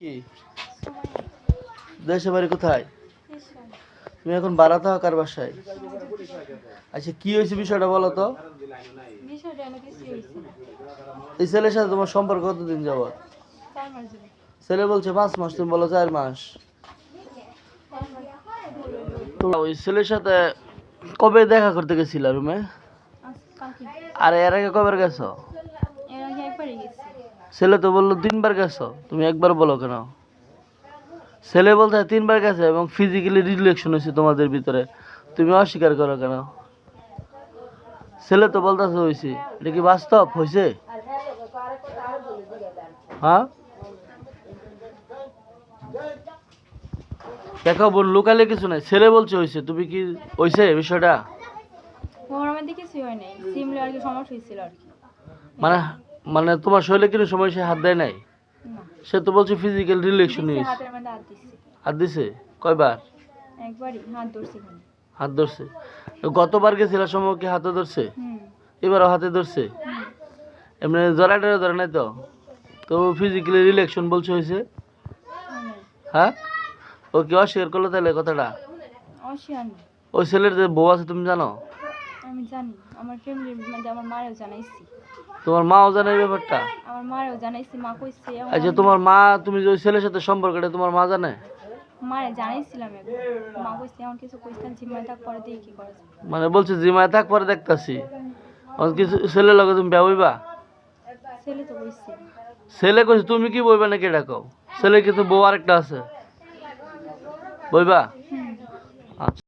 কি দেশে বাড়ি কোথায়? তুমি এখন ভাড়া থাকো কার বাসায়? আচ্ছা কি হয়েছে বিষয়টা বলো তো। এই ছেলের সাথে তোমার সম্পর্ক কতদিন যাবত? ছেলে বলছে 5 মাস, তুমি বলো 4 মাস। তো ওই ছেলের সাথে কবে দেখা করতে গেছিলা রুমে? আর এর আগে কবে গেছো? ছেলে তো বললো 3 বার গেছো, তুমি একবার বলো কেন? ছেলে বলতে 3 বার গেছে এবং ফিজিক্যালি রিলেশন হয়েছে তোমাদের ভিতরে, তুমি অস্বীকার করো কেন? ছেলে তো বলতেছে হয়েছে, এটা কি বাস্তব হয়েছে? হ্যাঁ দেখো বোন, লোকালে কিছু নাই, ছেলে বলছে হয়েছে, তুমি কি হয়েছে বিষয়টা? মানে মানে তোমার শরীরে কিছু সময় সে হাত দেয় নাই? সে তো বলছে ফিজিক্যাল রিলেশন হয়েছে। হাত দিছে কয়বার? হাত ধরছে। গতবার গেছিল সময় কি হাতে ধরছে? এবারও হাতে ধরছে? এমনি জড়াটা ধরে নাই তো? তো ফিজিক্যালি রিলেশন বলছে হয়েছে? হ্যাঁ ও কি অস্বীকার করলো তাহলে কথাটা? ওই ছেলের যে বউ আছে তুমি জানো? আমি জানি, আমার ফ্যামিলির মধ্যে আমার মায়েও জানাইছি। তোমার মাও জানে এই ব্যাপারটা? আমার মায়েও জানাইছি, মা কইছে। আচ্ছা তোমার মা, তুমি যে ওই ছেলের সাথে সম্পর্কটা তোমার মা জানে? মারে জানাইছিলাম একবার, মা কইছে এখন কিছু কইছেন জিম্মায় থাক, পরে দিয়ে কি করা যায়। মানে বলছে জিমায় থাক পরে দেখতাছি। কিছু ছেলের লগে তুমি বিয়া হইবা? ছেলে তো কইছে। ছেলে কইছে, তুমি কি বইবা নাকি এটা কও? ছেলে কিন্তু বউ আরেকটা আছে, বইবা? আচ্ছা।